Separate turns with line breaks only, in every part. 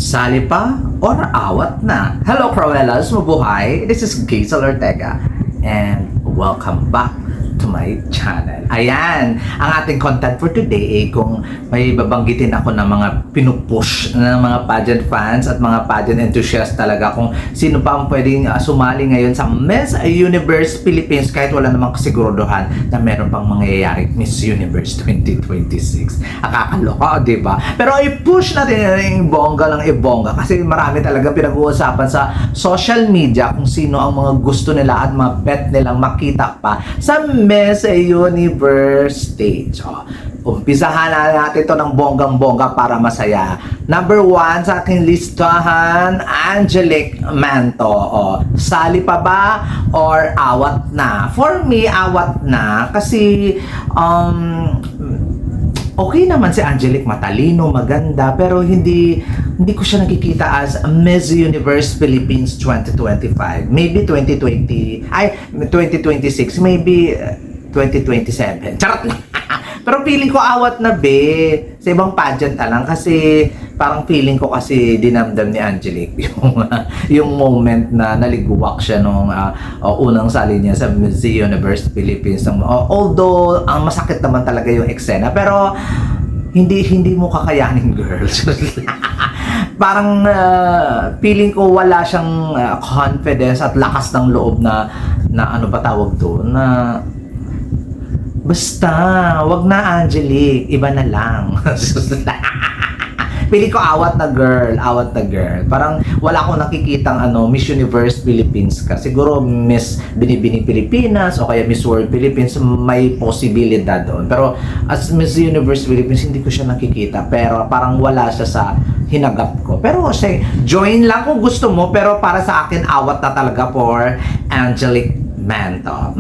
Sali pa or awat na? Hello, Cruellas! Mabuhay! This is Gazel Ortega and welcome back to my channel. Ayan, ang ating content for today ay kung may babanggitin ako ng mga pinupush ng mga pageant fans at mga pageant enthusiasts talaga kung sino pa ang pwedeng sumali ngayon sa Miss Universe Philippines kahit wala namang kasiguruduhan na meron pang mangyayari Miss Universe 2026. Nakakaloka, di ba? Pero i-push natin yung bongga ng ibongga kasi marami talaga pinag-uusapan sa social media kung sino ang mga gusto nila at mga bet nilang makita pa sa Miss Universe stage. Umpisahan na natin ito ng bonggang-bongga para masaya. Number 1 sa aking listahan, Angelique Manto. Sali pa ba or awat na? For me, awat na kasi okay naman si Angelique, matalino, maganda, pero hindi ko siya nakikita as Miss Universe Philippines 2025. Maybe 2026, maybe 2027. Charot lang. Pero feeling ko awat na sa ibang pageant na lang kasi parang feeling ko kasi dinamdam ni Angelique yung moment na naliguwak siya nung unang sali niya sa Miss Universe Philippines. Although ang masakit naman talaga yung eksena, pero hindi mo kakayanin, girls. Parang feeling ko wala siyang confidence at lakas ng loob na ano ba tawag doon, na basta, wag na Angelique, iba na lang. Pili ko awat na girl. Parang wala akong nakikitang Miss Universe Philippines ka. Siguro Miss Binibini Pilipinas o kaya Miss World Philippines, may posibilidad doon. Pero as Miss Universe Philippines, hindi ko siya nakikita. Pero parang wala siya sa hinagap ko. Pero say, join lang kung gusto mo. Pero para sa akin, awat na talaga for Angelique Manto.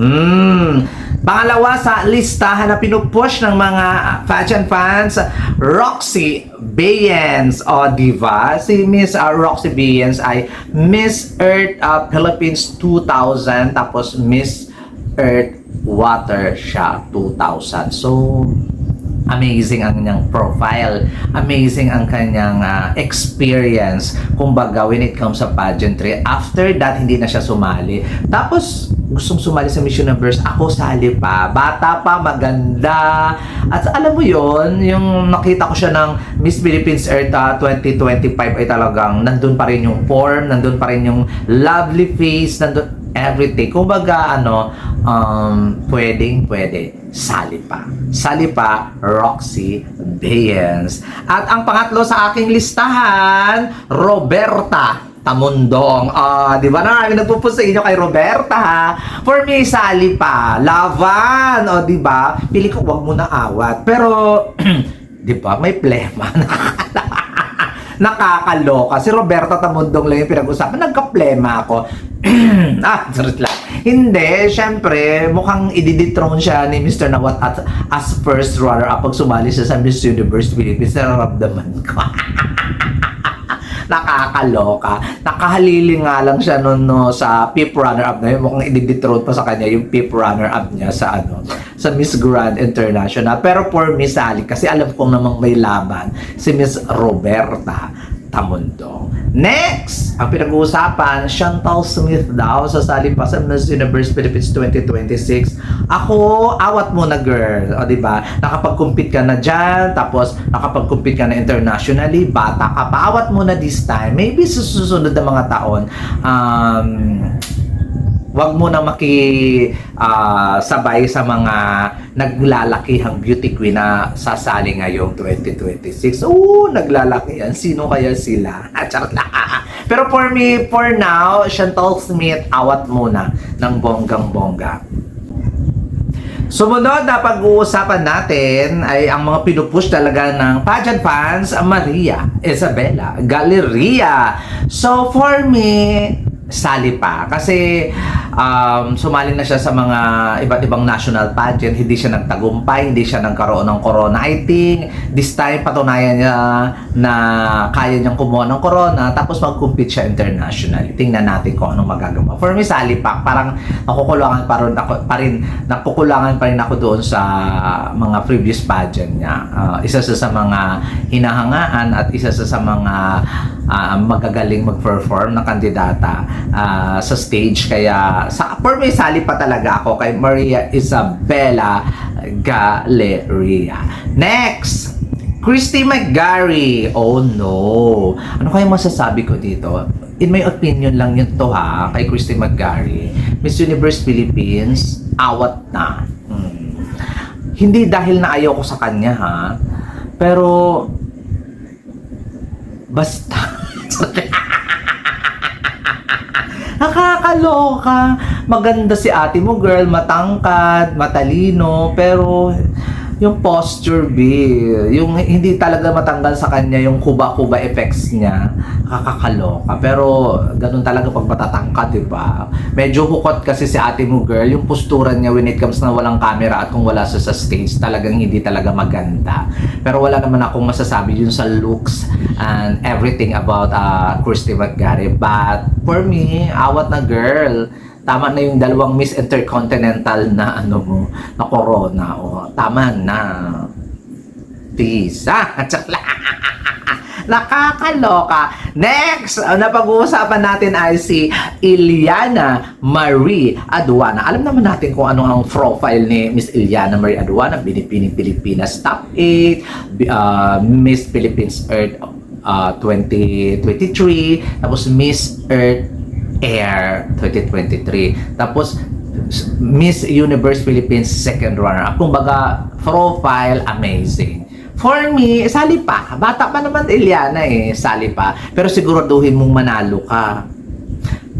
Pangalawa sa listahan na pinupush ng mga pageant fans, Roxy Bayens. Diba? Si Miss Roxy Bayens ay Miss Earth Philippines 2000, tapos Miss Earth Water siya 2000. So, amazing ang kanyang profile, amazing ang kanyang experience, kumbaga when it comes sa pageantry. After that, hindi na siya sumali. Tapos, gustong sumali sa Miss Universe, ako sali pa. Bata pa, maganda. At alam mo yon, yung nakita ko siya ng Miss Philippines Earth 2025 ay talagang nandun pa rin yung form, nandun pa rin yung lovely face, nandun everything. Kumbaga, pwede. Sali pa, Roxy Bayens. At ang pangatlo sa aking listahan, Roberta Tamundong. Di ba na? Nagpupus sa inyo kay Roberta. For me, sali pa. Laban. Di ba? Pili ko, wag mo na awat. Pero, di ba? May plema. Nakakaloka. Si Roberta Tamundong lang yung pinag-usapan. Nagka-plema ako. Sarot lang. Hindi, syempre, mukhang i-dethrone siya ni Mr. Nawat as first runner-up pag sumali siya sa Miss Universe Philippines. Nararamdaman ko. Nakakaloka. Nakahalili nga lang siya sa fifth runner-up na yun. Mukhang i-dethrone pa sa kanya yung fifth runner-up niya sa sa Miss Grand International. Pero for Miss Ali, kasi alam kong namang may laban si Miss Roberta Tamundong. Next, ang pinag-uusapan, Chantal Smith daw sasali pa sa Miss Universe Philippines 2026. Ako, awat mo na, girl. Diba? Nakapag-compete ka na dyan, tapos nakapag-compete ka na internationally, bata ka pa, awat mo na this time. Maybe sa susunod na mga taon, wag mo na sabay sa mga naglalakihang beauty queen na sasali ngayong 2026. Naglalaki yan. Sino kaya sila? Charot lang. Pero for me, for now, Chantal Smith, awat muna ng bonggang-bongga. Sumunod na pag-uusapan natin ay ang mga pinupush talaga ng pageant fans, Maria Isabela Galleria. So for me, sali pa. Kasi sumali na siya sa mga iba't ibang national pageant, hindi siya nagtagumpay, hindi siya nagkaroon ng corona. I think this time patunayan niya na kaya niyang kumuha ng corona tapos mag-compete siya internationally. Tingnan natin kung anong magagawa. For me, Sally Pak, parang nakukulangan pa rin ako doon sa mga previous pageant niya. Isa sa mga hinahangaan at isa sa mga magagaling mag-perform na kandidata sa stage. Kaya for me, Sally pa talaga ako kay Maria Isabela Galleria. Next, Christy McGarry. Oh no. Ano kaya masasabi ko dito? In my opinion lang yun to ha, kay Christy McGarry. Miss Universe Philippines, awat na. Hindi dahil na ayaw ko sa kanya ha, pero basta nakakaloka. Maganda si ate mo, girl, matangkad, matalino, pero yung posture, B, yung hindi talaga matanggal sa kanya yung kuba-kuba effects niya, kakakaloka. Pero ganun talaga pag matatangkad, di ba? Medyo hukot kasi si ate mo, girl, yung posturan niya when it comes na walang camera at kung wala siya sa stage, talagang hindi talaga maganda. Pero wala naman akong masasabi yun sa looks and everything about Christy McGarry. But for me, awat na, girl. Tama na yung dalawang Miss Intercontinental na na corona. O, tama na. Please. Nakakaloka. Next, na pag-uusapan natin ay si Iliana Marie Aduana. Alam naman natin kung ano ang profile ni Miss Iliana Marie Aduana. Binipining Pilipinas Top 8, Miss Philippines Earth 2023, tapos Miss Earth Air 2023. Tapos Miss Universe Philippines second runner-up. Kumbaga, profile amazing. For me, sali pa. Bata pa naman Iliana sali pa. Pero siguraduhin mong manalo ka.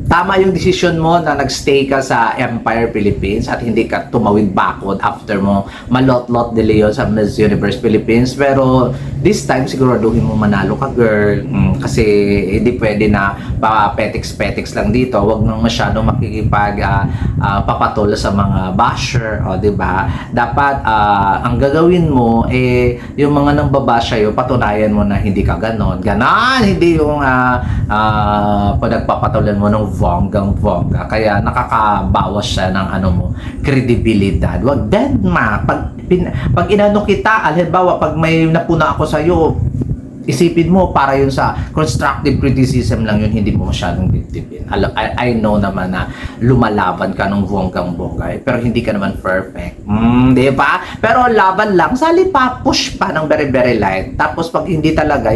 Tama yung desisyon mo na nagstay ka sa Empire Philippines at hindi ka tumawid backward after mo malot-lot de Leon sa Miss Universe Philippines. Pero this time, siguraduhin mo manalo ka, girl. Kasi hindi pwede na pa-petiks-petiks lang dito. Huwag nang masyado papatol sa mga basher. O, diba? Dapat, ang gagawin mo, yung mga nang babash sa'yo, patunayan mo na hindi ka ganon. Ganon! Hindi yung nagpapatulan mo ng bonggang-bongga. Kaya nakakabawas siya ng kredibilidad. Wag dedma. Pag inano kita, halimbawa, pag may napuna ako sa'yo, isipin mo, para yun sa constructive criticism lang yun, hindi mo masyadong bitibin. I know naman na lumalaban ka ng bonggang-bongga, pero hindi ka naman perfect. Di ba? Pero laban lang, sali pa, push pa ng very, very light. Tapos pag hindi talaga,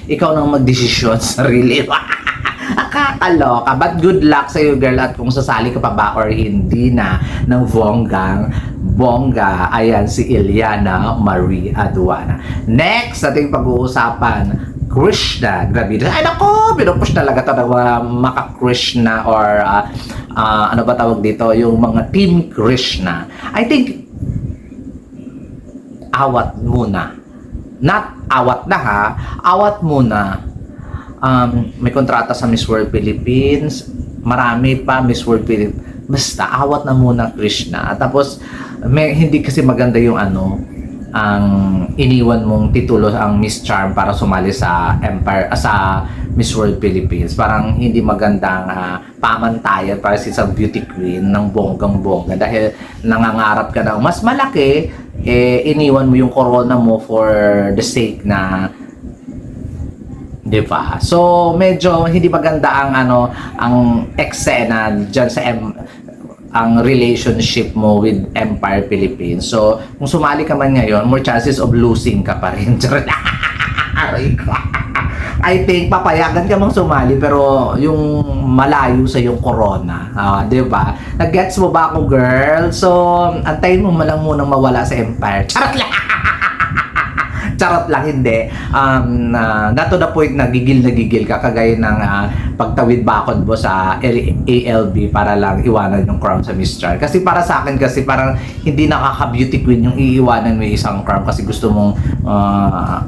ikaw nang magdesisyon sarili. Nakakaloka. But good luck sa iyo, girl. At kung sasali ka pa ba or hindi na ng bongga, ayan si Iliana Marie Aduana. Next, ating pag-uusapan, Krishna. Grabe. Ay, naku! Pinupush talaga ito ng maka-Krishna or ano ba tawag dito? Yung mga Team Krishna. I think, awat muna. Not awat na ha. Awat muna. May kontrata sa Miss World Philippines, marami pa Miss World Philippines, basta awat na muna, Krishna. Tapos hindi kasi maganda yung ang iniwan mong titulo ang Miss Charm para sumali sa sa Miss World Philippines. Parang hindi magandang pamantayan para sa isang beauty queen ng bonggang-bongga dahil nangangarap ka ng mas malaki, iniwan mo yung corona mo for the sake na, diba? So medyo hindi maganda ang eksena diyan sa ang relationship mo with Empire Philippines. So kung sumali ka man ngayon, more chances of losing ka pa rin. I think papayagan ka mang sumali pero yung malayo sa yung corona, 'di ba? Nag-gets mo ba ako, girl? So antayin mo man lang munang mawala sa Empire. Charot lang. Charot lang, hindi. Not to the point na gigil ka kagaya ng pagtawid bakod mo sa ALB para lang iwanan yung crown sa Miss Charm. Kasi para sa akin kasi parang hindi nakaka-beauty queen yung iiwanan mo yung isang crown kasi gusto mong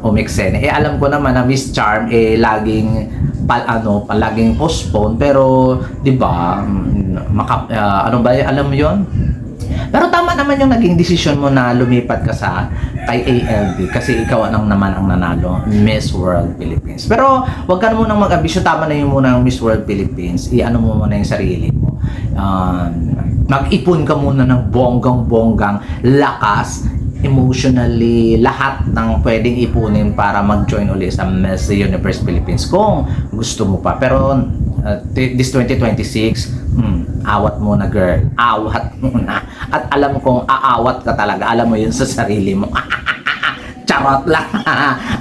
umeksena. Alam ko naman na Miss Charm laging palaging postpone, pero 'di ba, ano ba, alam mo 'yon? Pero tama naman yung naging desisyon mo na lumipat ka sa kay ALB kasi ikaw naman ang nanalo, Miss World Philippines. Pero wag ka na munang mag-ambisyon, tama na yung muna ng Miss World Philippines. I-ano mo muna yung sarili mo. Mag-ipon ka muna ng bonggang-bonggang lakas, emotionally, lahat ng pwedeng ipunin para mag-join ulit sa Miss Universe Philippines kung gusto mo pa. Pero this 2026, awat muna, girl. Awat muna. At alam kong aawat ka talaga. Alam mo yun sa sarili mo. Charot lang.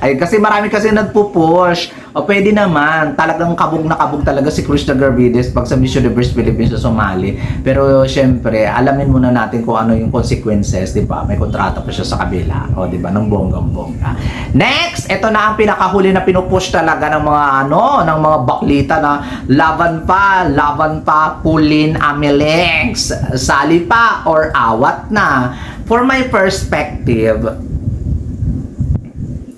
Ay, kasi marami kasi nagpo-push. O pwede naman, talagang kabog na kabog talaga si Krishna Garvides pag sa Miss Universe Philippines sa Somali. Pero syempre, alamin muna natin kung ano yung consequences, di ba? May kontrata pa siya sa kabila, o di ba? Ng bonggang-bongga. Next, ito na ang pinakahuli na pinupush talaga ng mga ng mga baklita na laban pa, Pulin Amilex, sali pa or awat na. For my perspective,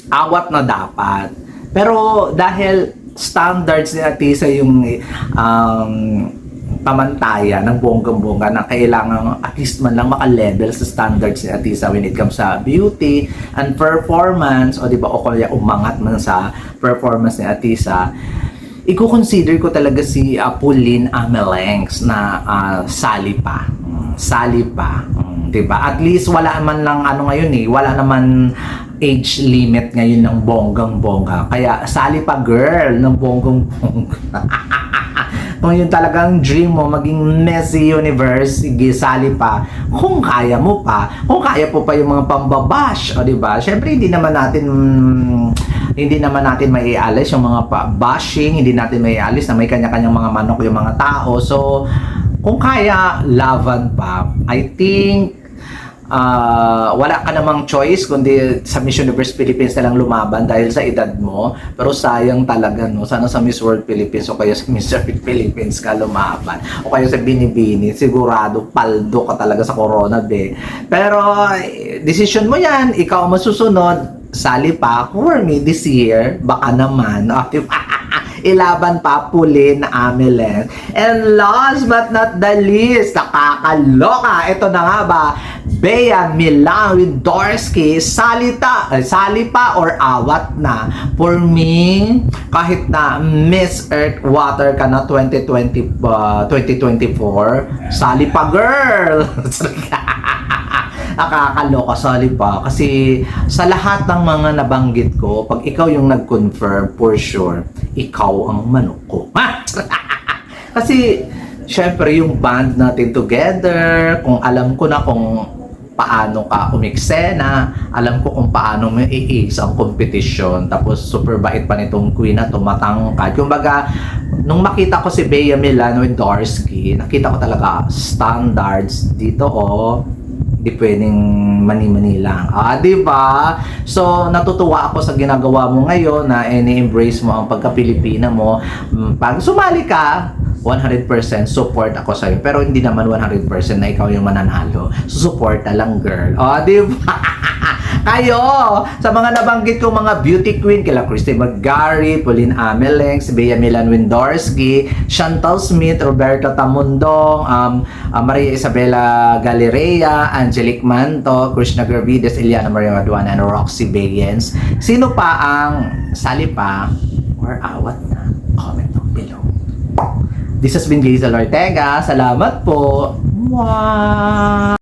awat na dapat. Pero dahil standards ni Atisa yung pamantayan ng bonggang-bongga na kailangan at least man lang maka-level sa standards ni Atisa when it comes sa beauty and performance, o di ba, o kaya umangat man sa performance ni Atisa, i-consider ko talaga si Pauline Amelenx na sali pa. Diba? At least wala man lang ngayon wala naman age limit ngayon ng bonggang-bongga. Kaya sali pa, girl, ng bonggang-bongga. Kung yun talagang dream mo, maging Miss Universe, sige, sali pa. Kung kaya mo pa, kung kaya po pa yung mga pambabash, o diba? Syempre, hindi naman natin maialis yung mga bashing, hindi natin maialis na may kanya-kanyang mga manok yung mga tao. So, kung kaya, laban pa. I think, wala ka namang choice kundi sa Miss Universe Philippines na lang lumaban dahil sa edad mo. Pero sayang talaga, no? Sana sa Miss World Philippines o kaya sa Miss Earth Philippines ka lumaban. O kaya sa Binibini, sigurado paldo ka talaga sa Corona, be. Pero, decision mo yan. Ikaw ang masusunod. Sali pa for me this year. Baka naman. Ilaban pa, Pauline Amelenx. And last but not the least, nakakaloka. Ito na nga ba, Bea Milan-Windorski, sali pa or awat na? For me, kahit na Miss Earth Water ka na 2024, sali pa, girl. Nakakaloka, sali pa. Kasi sa lahat ng mga nabanggit ko, pag ikaw yung nag-confirm, for sure, ikaw ang manok ko. Kasi, syempre, yung band natin together, kung alam ko na kung paano ka umiksena, alam ko kung paano mo i-ace ang competition, tapos super bait pa nitong queen na tumatangkad. Kumbaga, nung makita ko si Bea Milan-Windorski, nakita ko talaga standards dito, hindi pwedeng mani-mani lang. Di ba? So, natutuwa ako sa ginagawa mo ngayon na ini-embrace mo ang pagka-Pilipina mo. Pag sumali ka, 100% support ako sa'yo. Pero hindi naman 100% na ikaw yung mananalo. So, support na lang, girl. Di ba? Kayo, sa mga nabanggit kong mga beauty queen, kila Christy McGarry, Pauline Amelenx, Bea Milan-Windorski, Chantal Smith, Roberto Tamundong, Maria Isabela Galerea, Angelique Manto, Krishna Garvides, Eliana Maria Maduana, and Roxy Bayens. Sino pa ang sali pa or awat na? Comment down below. This has been Jaisal Ortega. Salamat po. Mwah!